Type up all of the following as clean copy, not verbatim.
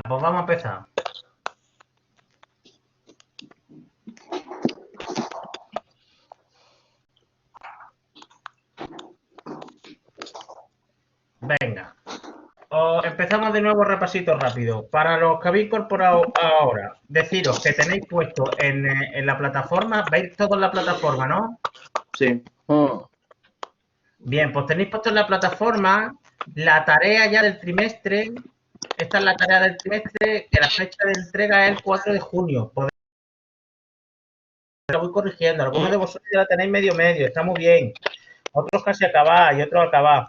pues vamos a empezar. Venga. Empezamos de nuevo repasito rápido. Para los que habéis incorporado ahora, deciros que tenéis puesto en la plataforma, veis todo en la plataforma, ¿no? Sí. Bien, pues tenéis puesto en la plataforma la tarea ya del trimestre. Esta es la tarea del trimestre, que la fecha de entrega es el 4 de junio. La voy corrigiendo. Algunos de vosotros ya la tenéis medio, está muy bien. Otros casi acabáis y otros acabáis.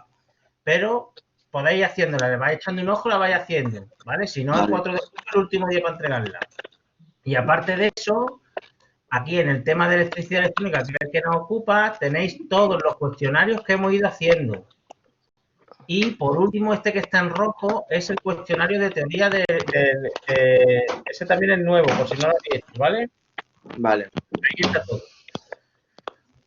Pero podéis haciéndola, le vais echando un ojo, la vais haciendo, ¿vale? Si no, el 4 de junio es el último día para entregarla. Y aparte de eso, aquí en el tema de electricidad electrónica, que es el que nos ocupa, tenéis todos los cuestionarios que hemos ido haciendo. Y por último, este que está en rojo es el cuestionario de teoría ese también es nuevo, por si no lo habéis hecho, ¿vale? Vale. Ahí está todo.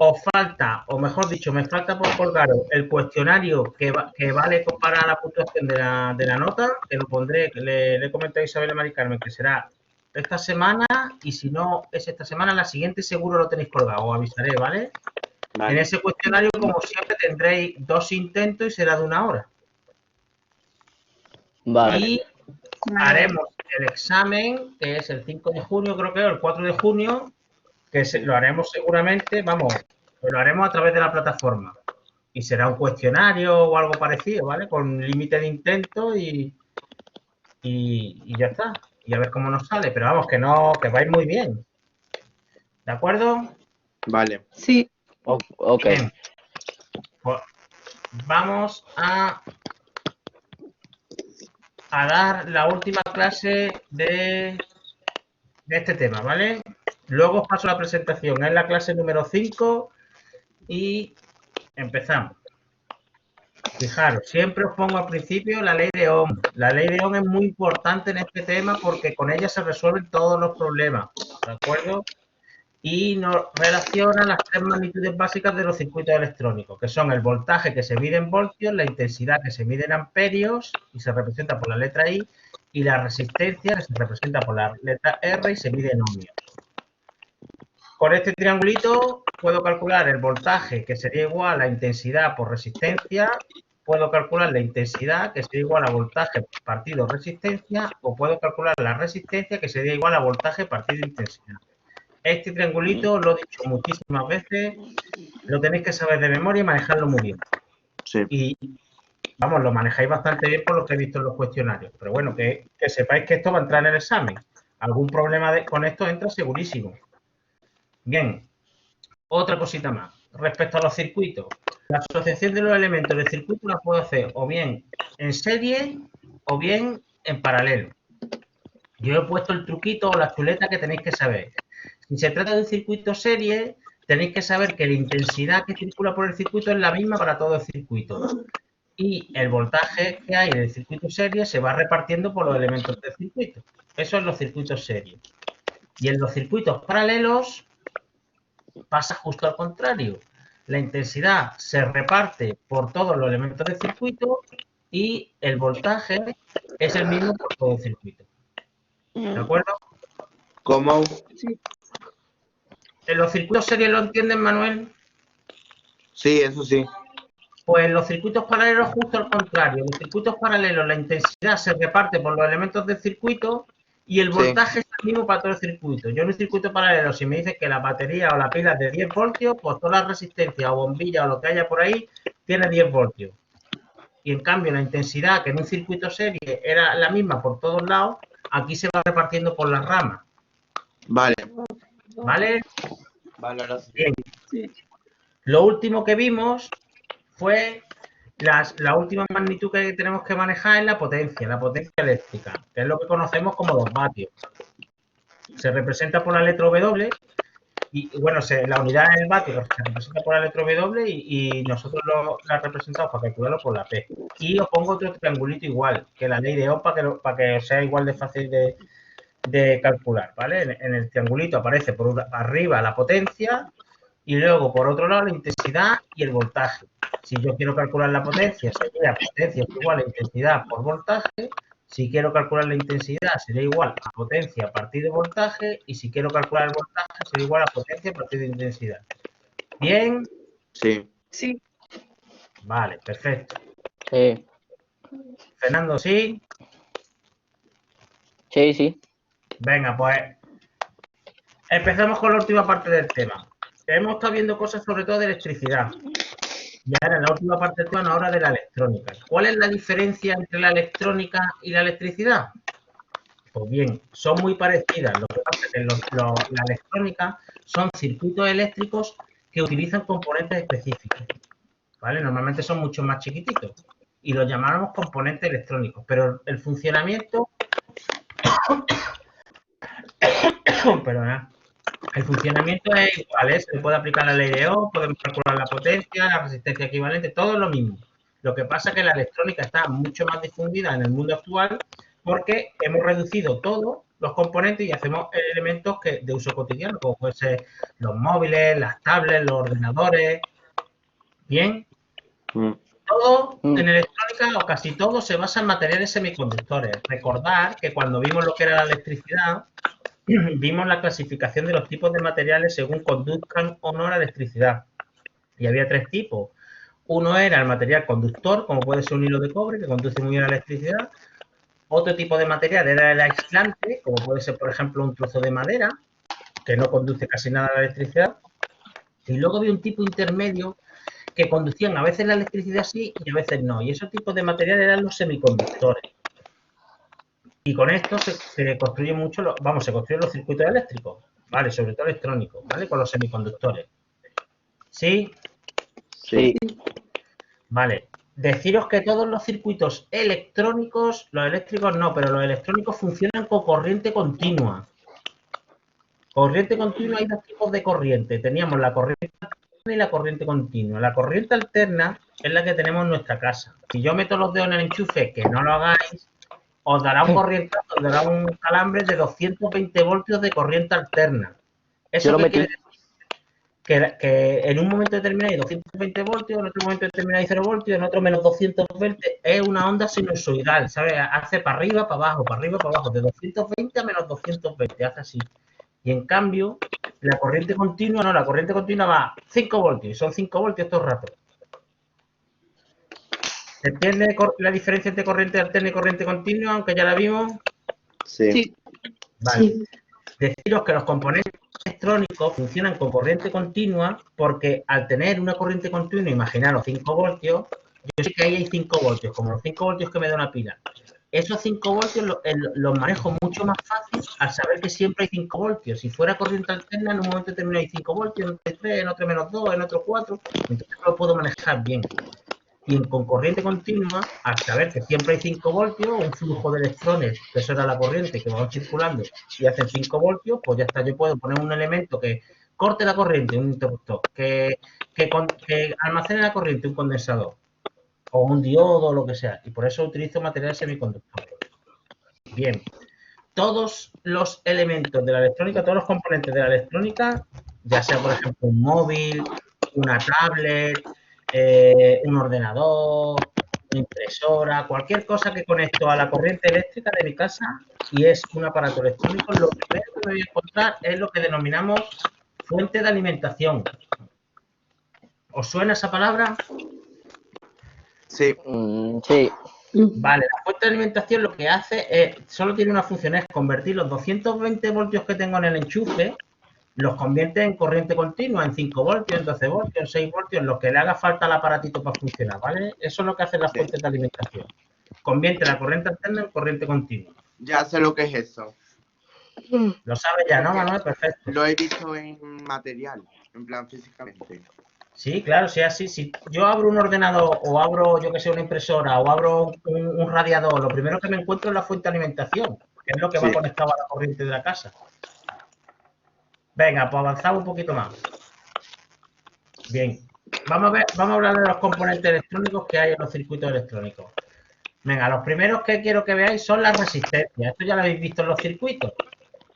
Os falta, o mejor dicho, me falta por colgaros el cuestionario que vale para la puntuación de la nota, que lo pondré, que le comenté a Isabel y Mari Carmen, que será esta semana, y si no es esta semana, la siguiente seguro lo tenéis colgado, os avisaré, ¿vale? En ese cuestionario, como siempre, tendréis 2 intentos y será de 1 hora. Vale. Y haremos el examen, que es el 5 de junio, creo que, o el 4 de junio, que lo haremos seguramente, vamos, lo haremos a través de la plataforma. Y será un cuestionario o algo parecido, ¿vale? Con límite de intento y ya está. Y a ver cómo nos sale. Pero vamos, que vais muy bien. ¿De acuerdo? Vale. Sí. Ok. Bien. Pues vamos a dar la última clase de este tema, ¿vale? Luego os paso la presentación. Es la clase número 5 y empezamos. Fijaros, siempre os pongo al principio la ley de Ohm. La ley de Ohm es muy importante en este tema porque con ella se resuelven todos los problemas, ¿de acuerdo? Y nos relaciona las 3 magnitudes básicas de los circuitos electrónicos, que son el voltaje, que se mide en voltios, la intensidad, que se mide en amperios y se representa por la letra I, y la resistencia, que se representa por la letra R y se mide en ohmios. Con este triangulito puedo calcular el voltaje, que sería igual a intensidad por resistencia. Puedo calcular la intensidad, que sería igual a voltaje partido resistencia, o puedo calcular la resistencia, que sería igual a voltaje partido intensidad. Este triangulito, lo he dicho muchísimas veces, lo tenéis que saber de memoria y manejarlo muy bien. Sí. Y, vamos, lo manejáis bastante bien por lo que he visto en los cuestionarios. Pero bueno, que sepáis que esto va a entrar en el examen. Algún problema con esto entra segurísimo. Bien, otra cosita más. Respecto a los circuitos, la asociación de los elementos del circuito la puedo hacer o bien en serie o bien en paralelo. Yo he puesto el truquito o la chuleta que tenéis que saber. Si se trata de un circuito serie, tenéis que saber que la intensidad que circula por el circuito es la misma para todo el circuito. Y el voltaje que hay en el circuito serie se va repartiendo por los elementos del circuito. Eso es los circuitos serie. Y en los circuitos paralelos pasa justo al contrario. La intensidad se reparte por todos los elementos del circuito y el voltaje es el mismo por todo el circuito. ¿De acuerdo? ¿Cómo? Sí. ¿En los circuitos serie lo entienden, Manuel? Sí, eso sí. Pues en los circuitos paralelos justo al contrario. En los circuitos paralelos la intensidad se reparte por los elementos del circuito y el voltaje es el mismo para todo el circuito. Yo en un circuito paralelo, si me dices que la batería o la pila es de 10 voltios, pues toda la resistencia o bombilla o lo que haya por ahí tiene 10 voltios. Y en cambio la intensidad, que en un circuito serie era la misma por todos lados, aquí se va repartiendo por las ramas. Vale. ¿Vale? Vale, ahora sí. Bien. Sí. Lo último que vimos fue la última magnitud que tenemos que manejar es la potencia eléctrica, que es lo que conocemos como los vatios. Se representa por la letra W y bueno, la unidad es el vatio, se representa por la letra W y nosotros la representamos para calcularlo por la P. Y os pongo otro triangulito igual, que la ley de Ohm para que sea igual de fácil de calcular, ¿vale? En el triangulito aparece por arriba la potencia y luego por otro lado la intensidad y el voltaje. Si yo quiero calcular la potencia, sería potencia igual a intensidad por voltaje. Si quiero calcular la intensidad, sería igual a potencia a partir de voltaje. Y si quiero calcular el voltaje, sería igual a potencia a partir de intensidad. ¿Bien? Sí. Sí. Vale, perfecto. Sí. Fernando, ¿sí? Sí, sí. Venga, pues empezamos con la última parte del tema. Hemos estado viendo cosas sobre todo de electricidad. Y ahora en la última parte del tema, ahora de la electrónica. ¿Cuál es la diferencia entre la electrónica y la electricidad? Pues bien, son muy parecidas. Lo que pasa es que la electrónica son circuitos eléctricos que utilizan componentes específicos. ¿Vale? Normalmente son mucho más chiquititos. Y los llamamos componentes electrónicos. Pero el funcionamiento... Perdona. El funcionamiento es igual, ¿eh? Se puede aplicar la ley de Ohm, podemos calcular la potencia, la resistencia equivalente, todo es lo mismo. Lo que pasa es que la electrónica está mucho más difundida en el mundo actual porque hemos reducido todos los componentes y hacemos elementos de uso cotidiano, como pueden ser los móviles, las tablets, los ordenadores. Bien, todo en electrónica o casi todo se basa en materiales semiconductores. Recordar que cuando vimos lo que era la electricidad, vimos la clasificación de los tipos de materiales según conduzcan o no la electricidad. Y había tres tipos. Uno era el material conductor, como puede ser un hilo de cobre, que conduce muy bien la electricidad. Otro tipo de material era el aislante, como puede ser, por ejemplo, un trozo de madera, que no conduce casi nada a la electricidad. Y luego había un tipo intermedio que conducían a veces la electricidad sí y a veces no. Y esos tipos de material eran los semiconductores. Y con esto se construyen mucho, se construyen los circuitos eléctricos, ¿vale? Sobre todo electrónicos, ¿vale? Con los semiconductores. ¿Sí? Sí. Vale. Deciros que todos los circuitos electrónicos, los eléctricos no, pero los electrónicos funcionan con corriente continua. Corriente continua, hay dos tipos de corriente. Teníamos la corriente alterna y la corriente continua. La corriente alterna es la que tenemos en nuestra casa. Si yo meto los dedos en el enchufe, que no lo hagáis, os dará un corrientazo, os dará un calambre de 220 voltios de corriente alterna. ¿Eso qué quiere decir? Que en un momento determinado hay 220 voltios, en otro momento determinado hay 0 voltios, en otro menos 220. Es una onda sinusoidal, ¿sabes? Hace para arriba, para abajo, para arriba, para abajo, de 220 a menos 220, hace así. Y en cambio, la corriente continua, no, la corriente continua va a 5 voltios, y son 5 voltios todo el rato. ¿Se entiende la diferencia entre corriente alterna y corriente continua, aunque ya la vimos? Sí. Vale. Sí. Deciros que los componentes electrónicos funcionan con corriente continua porque al tener una corriente continua, imaginaros 5 voltios, yo sé que ahí hay 5 voltios, como los 5 voltios que me da una pila. Esos 5 voltios los manejo mucho más fácil al saber que siempre hay 5 voltios. Si fuera corriente alterna, en un momento determinado hay 5 voltios, en otro hay 3, en otro menos 2, en otro 4, entonces lo puedo manejar bien. Y con corriente continua, al saber que siempre hay 5 voltios, un flujo de electrones, que eso era la corriente que va circulando, y hacen 5 voltios, pues ya está, yo puedo poner un elemento que corte la corriente, un interruptor, que almacene la corriente, un condensador, o un diodo, o lo que sea, y por eso utilizo materiales semiconductores. Bien, todos los elementos de la electrónica, todos los componentes de la electrónica, ya sea, por ejemplo, un móvil, una tablet, un ordenador, una impresora, cualquier cosa que conecto a la corriente eléctrica de mi casa y es un aparato electrónico, lo primero que me voy a encontrar es lo que denominamos fuente de alimentación. ¿Os suena esa palabra? Sí. Sí. Vale, la fuente de alimentación lo que hace es, solo tiene una función, es convertir los 220 voltios que tengo en el enchufe, los convierte en corriente continua, en 5 voltios, en 12 voltios, en 6 voltios, en lo que le haga falta al aparatito para funcionar, ¿vale? Eso es lo que hacen las fuentes de alimentación. Convierte la corriente alterna en corriente continua. Ya sé lo que es eso. Lo sabes ya, ¿no, Manuel? Perfecto. Lo he visto en material, en plan físicamente. Sí, claro, si así, si yo abro un ordenador o abro, yo que sé, una impresora o abro un radiador, lo primero que me encuentro es la fuente de alimentación, que es lo que va conectado a la corriente de la casa. Venga, pues avanzamos un poquito más. Bien, vamos a hablar de los componentes electrónicos que hay en los circuitos electrónicos. Venga, los primeros que quiero que veáis son las resistencias. Esto ya lo habéis visto en los circuitos,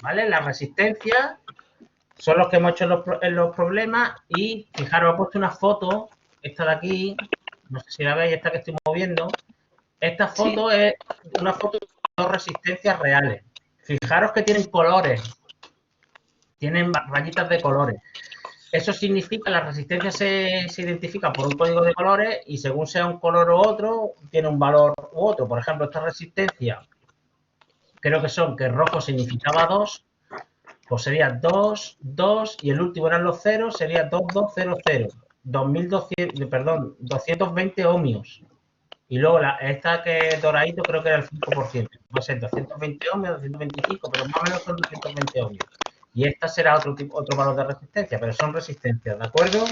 ¿vale? Las resistencias son los que hemos hecho en los problemas y, fijaros, he puesto una foto, esta de aquí, no sé si la veis, esta que estoy moviendo. Esta foto es una foto dos resistencias reales. Fijaros que tienen colores, tienen rayitas de colores. Eso significa que la resistencia se identifica por un código de colores y según sea un color u otro, tiene un valor u otro. Por ejemplo, esta resistencia, creo que son que rojo significaba 2, pues sería 2, 2 y el último eran los ceros, sería 2200, 2200, perdón, 220 ohmios. Y luego esta que es doradito creo que era el 5%. Puede ser 220 ohmios, 225, pero más o menos son 220 ohmios. Y esta será otro valor de resistencia, pero son resistencias, ¿de acuerdo?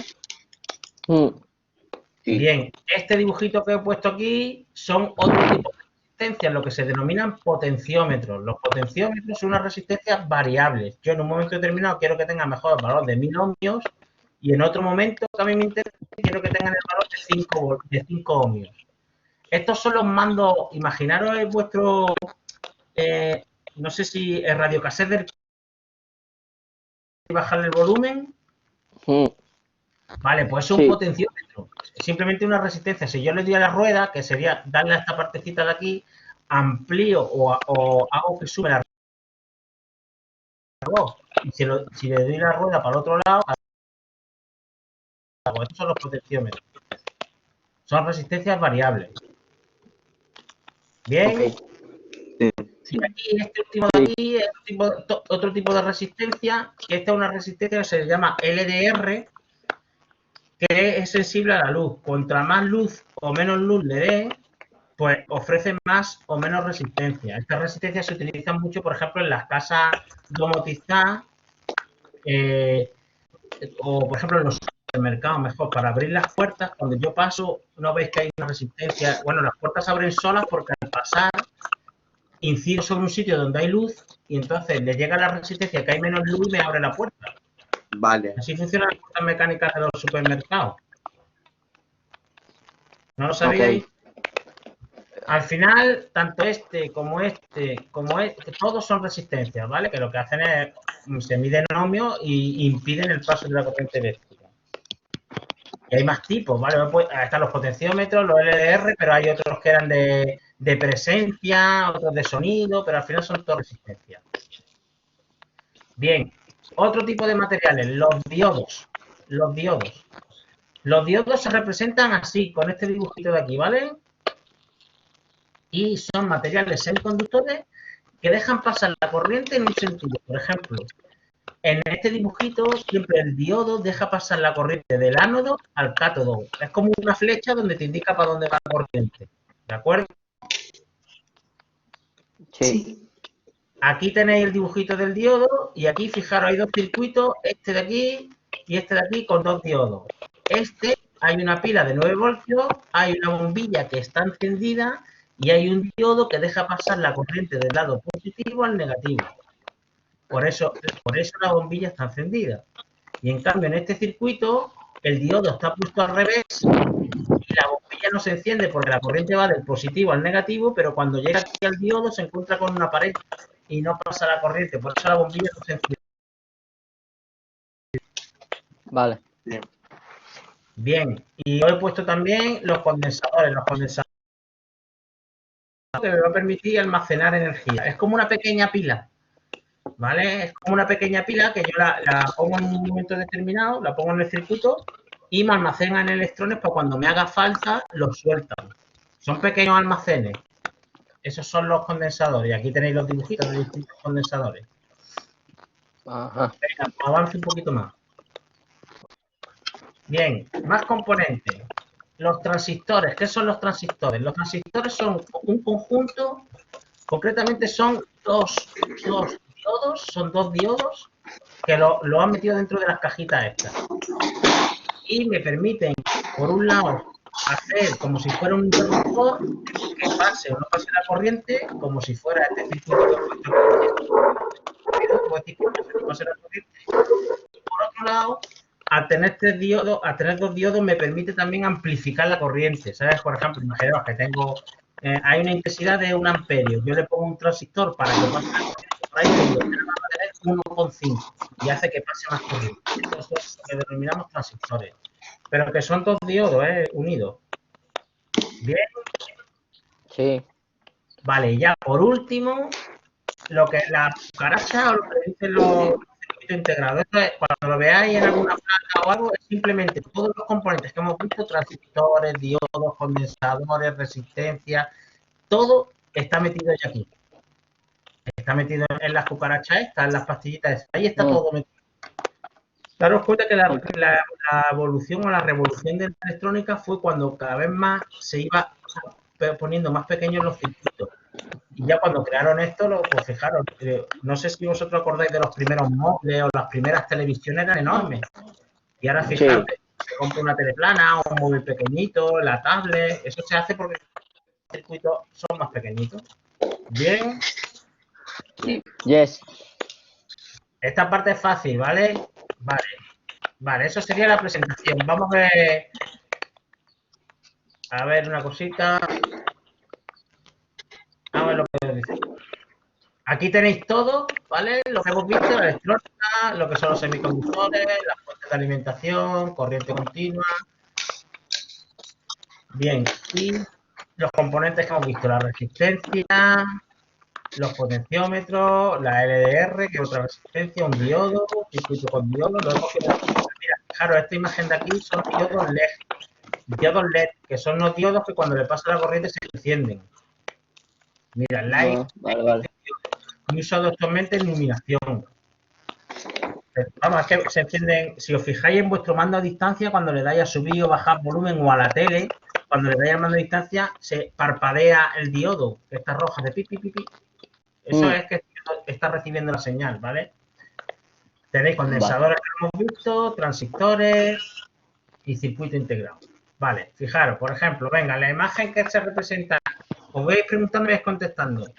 Sí. Bien, este dibujito que he puesto aquí son otro tipo de resistencias, lo que se denominan potenciómetros. Los potenciómetros son unas resistencias variables. Yo en un momento determinado quiero que tengan mejor el valor de 1000 ohmios y en otro momento que a mí me interesa quiero que tengan el valor de 5 ohmios. Estos son los mandos, imaginaros vuestro, no sé si el radiocassette del bajarle el volumen. Vale, pues es un potenciómetro. Simplemente una resistencia. Si yo le doy a la rueda, que sería darle a esta partecita de aquí, amplío o hago que sube la rueda. Y si le doy la rueda para el otro lado, estos son los potenciómetros. Son resistencias variables. Bien. Okay. Y aquí, este último de aquí, es otro tipo de resistencia, que esta es una resistencia que se llama LDR, que es sensible a la luz. Contra más luz o menos luz le dé, pues ofrece más o menos resistencia. Estas resistencias se utilizan mucho, por ejemplo, en las casas domotizadas o, por ejemplo, en los supermercados, mejor, para abrir las puertas. Cuando yo paso, no veis que hay una resistencia. Bueno, las puertas se abren solas porque al pasar incido sobre un sitio donde hay luz y entonces le llega la resistencia que hay menos luz y me abre la puerta. Vale. Así funcionan las puertas mecánicas de los supermercados. ¿No lo sabíais? Okay. Al final, tanto como este, todos son resistencias, ¿vale? Que lo que hacen es, se miden ohmios y impiden el paso de la corriente eléctrica. Y hay más tipos, ¿vale? Están los potenciómetros, los LDR, pero hay otros que eran de presencia, otros de sonido, pero al final son todas resistencias. Bien, otro tipo de materiales, los diodos. Los diodos. Los diodos se representan así, con este dibujito de aquí, ¿vale? Y son materiales semiconductores que dejan pasar la corriente en un sentido. Por ejemplo, en este dibujito siempre el diodo deja pasar la corriente del ánodo al cátodo. Es como una flecha donde te indica para dónde va la corriente. ¿De acuerdo? Sí. Aquí tenéis el dibujito del diodo y aquí, fijaros, hay dos circuitos, este de aquí y este de aquí con dos diodos. Hay una pila de 9 voltios, hay una bombilla que está encendida y hay un diodo que deja pasar la corriente del lado positivo al negativo. Por eso la bombilla está encendida. Y en cambio, en este circuito, el diodo está puesto al revés y la bombilla no se enciende porque la corriente va del positivo al negativo, pero cuando llega aquí al diodo se encuentra con una pared y no pasa la corriente. Por eso la bombilla no se enciende. Vale. Bien, y hoy he puesto también los condensadores. Los condensadores que me va a permitir almacenar energía. Es como una pequeña pila, ¿vale? Es como una pequeña pila que yo la pongo en un momento determinado, la pongo en el circuito y me almacenan electrones para cuando me haga falta los sueltan. Son pequeños almacenes. Esos son los condensadores. Y aquí tenéis los dibujitos de distintos condensadores. Ajá. Venga, pues avance un poquito más. Bien, más componentes. Los transistores. ¿Qué son los transistores? Los transistores son un conjunto, concretamente son dos diodos que lo han metido dentro de las cajitas estas. Y me permiten, por un lado, hacer como si fuera un interruptor que pase o no pase la corriente, como si fuera este circuito que he puesto aquí, no pase la corriente. Y por otro lado, al tener dos diodos me permite también amplificar la corriente, ¿sabes? Por ejemplo, imaginaos que hay una intensidad de 1 amperio, yo le pongo un transistor para que pase la corriente por ahí, y va a tener 1,5 y hace que pase más corriente. Esto es lo que denominamos transistores, pero que son dos diodos unidos. Bien. Sí. Vale, y ya por último, lo que la cucaracha o lo que dicen los circuitos integrados. Esto es, cuando lo veáis en alguna placa o algo, es simplemente todos los componentes que hemos visto, transistores, diodos, condensadores, resistencia, todo está metido ya aquí. Está metido en las cucarachas estas, en las pastillitas, ahí está todo metido. Daros cuenta que la evolución o la revolución de la electrónica fue cuando cada vez más se iba poniendo más pequeños los circuitos. Y ya cuando crearon esto, pues fijaros, no sé si vosotros acordáis de los primeros móviles o las primeras televisiones eran enormes. Y ahora fijaros, se compra una teleplana o un móvil pequeñito, la tablet, eso se hace porque los circuitos son más pequeñitos. Bien. Yes. Esta parte es fácil, ¿vale? Vale, eso sería la presentación. Vamos a ver una cosita. A ver lo que os dice. Aquí tenéis todo, ¿vale? Lo que hemos visto, la electrónica, lo que son los semiconductores, las fuentes de alimentación, corriente continua. Bien, y los componentes que hemos visto, la resistencia, los potenciómetros, la LDR, que es otra resistencia, un diodo, un circuito con diodo. Mira, fijaros, esta imagen de aquí son diodos LED. Diodos LED, que son los diodos que cuando le pasa la corriente se encienden. Mira, light, Vale. muy usado actualmente en iluminación. Vamos, es que se encienden, si os fijáis en vuestro mando a distancia, cuando le dais a subir o bajar volumen o a la tele, cuando le dais al mando a distancia, se parpadea el diodo, que está roja de pi, pi, pi, pi. Eso es que está recibiendo la señal, ¿vale? Tenéis condensadores que hemos visto, transistores y circuito integrado. Vale, fijaros, por ejemplo, venga, la imagen que se representa, os vais preguntando y vais contestando.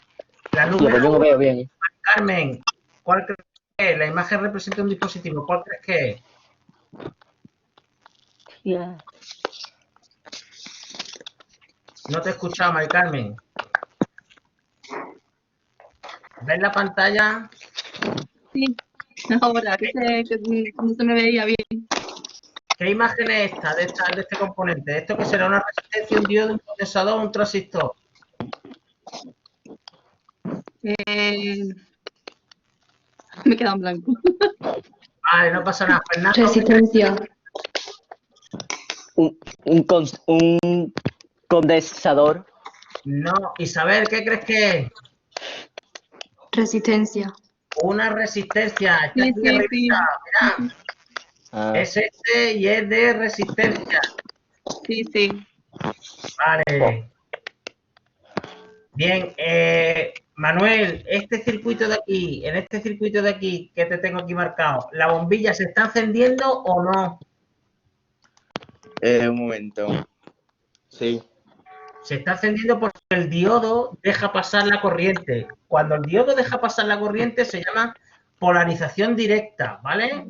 La número yo no veo bien. Carmen, ¿cuál crees que es? La imagen representa un dispositivo, ¿cuál crees que es? Yeah. No te he escuchado, Mari Carmen. ¿Ves la pantalla? Sí, ahora que no se me veía bien. ¿Qué imagen es esta de este componente? ¿Esto que será una resistencia, un diodo, un condensador o un transistor? Me queda en blanco. Vale, no pasa nada. Fernando, Resistencia. Un condensador. no. Isabel, ¿qué crees que es? Resistencia. Una resistencia. Está Sí, aquí sí, arribita, sí. Mira. Es este y es de resistencia. Sí. Vale. Bien, Manuel, este circuito de aquí, en este circuito de aquí que te tengo aquí marcado, ¿la bombilla se está encendiendo o no? Un momento. Sí. Se está encendiendo porque el diodo deja pasar la corriente. Cuando el diodo deja pasar la corriente se llama polarización directa, ¿vale?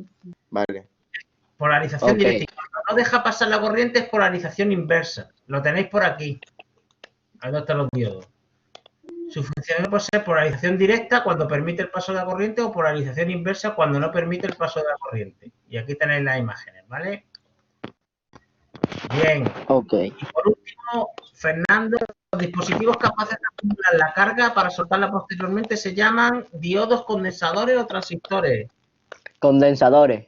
Vale. Polarización directa. Y cuando no deja pasar la corriente es polarización inversa. Lo tenéis por aquí. Ahí donde están los diodos. Su función puede ser polarización directa cuando permite el paso de la corriente o polarización inversa cuando no permite el paso de la corriente. Y aquí tenéis las imágenes, ¿vale? Bien. Y por último, Fernando, los dispositivos capaces de acumular la carga para soltarla posteriormente se llaman diodos, condensadores o transistores. Condensadores.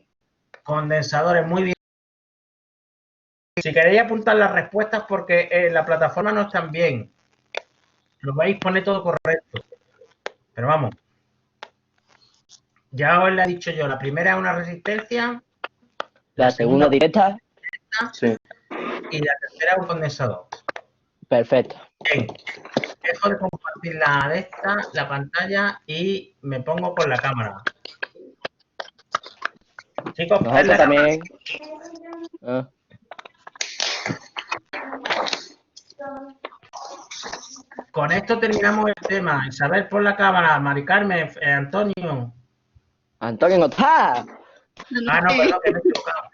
Condensadores, muy bien. Si queréis apuntar las respuestas porque la plataforma no está bien. Lo vais a poner todo correcto. Pero vamos. Ya os la he dicho yo. La primera es una resistencia. La segunda directa. Sí. Y la tercera es un condensador. Perfecto. Bien. Dejo de compartir la pantalla y me pongo con la cámara. Chicos, Nosotros también. Con esto terminamos el tema. Isabel, por la cámara. Mari Carmen, Antonio. Antonio no está. Ah, no, perdón, que me he equivocado.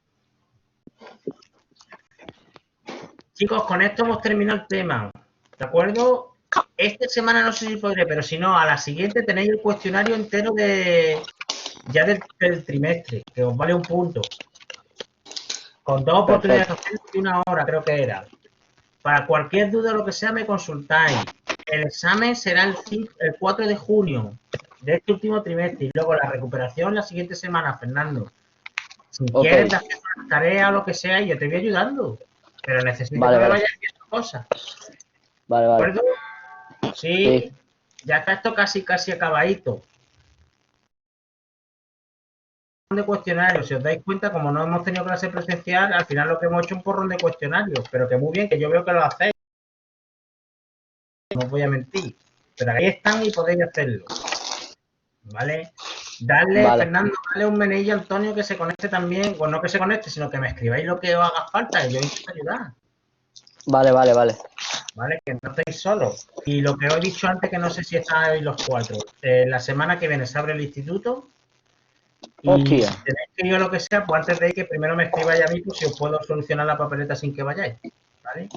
Chicos, con esto hemos terminado el tema. ¿De acuerdo? Esta semana no sé si podré, pero si no, a la siguiente tenéis el cuestionario entero ya del trimestre, que os vale un punto. Con 2 oportunidades de hacer y 1 hora, creo que era. Para cualquier duda o lo que sea, me consultáis. el examen será el 4 de junio de este último trimestre y luego la recuperación la siguiente semana, Fernando. Si Ok. quieres hacer una tarea o lo que sea, yo te voy ayudando. Pero necesito Vale, que me vale. vayas viendo cosas. Vale, ¿De vale. acuerdo? Sí, Sí. ya está esto casi acabadito. De cuestionarios, si os dais cuenta, como no hemos tenido clase presencial, al final lo que hemos hecho es un porrón de cuestionarios, pero que muy bien, que yo veo que lo hacéis, no os voy a mentir, pero ahí están y podéis hacerlo, ¿vale? Darle, Vale. Fernando, dale un menillo a Antonio que se conecte también, pues no que se conecte, sino que me escribáis lo que os haga falta y yo intento ayudar, Vale, vale, vale. ¿vale? Que no estéis solos. Y lo que os he dicho antes, que no sé si estáis los cuatro, la semana que viene se abre el instituto. Y Hostia. si tenéis que ir o lo que sea, pues antes de ir que primero me escribáis a mí, pues si os puedo solucionar la papeleta sin que vayáis. ¿Vale?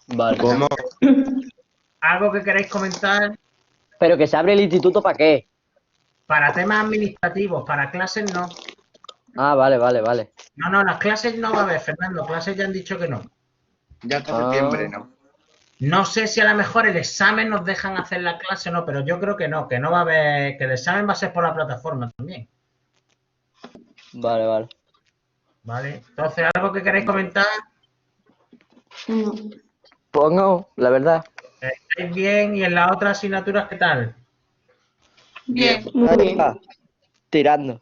Vale. ¿Cómo? ¿Algo que queráis comentar Pero que se abre el instituto ¿para qué? para temas administrativos? Para clases no. Ah, vale, vale, vale. No, las clases no va a haber, Fernando. Clases ya han dicho que no. Ya hasta Ah. septiembre, ¿no? No sé si a lo mejor el examen nos dejan hacer la clase o no, pero yo creo que no va a haber, que el examen va a ser por la plataforma también. Vale, vale. ¿Vale? Entonces, ¿algo que queráis comentar? No. Pues no, la verdad. ¿Estáis bien? ¿Y en las otras asignaturas qué tal? Bien. Bien. Ahí va. Tirando.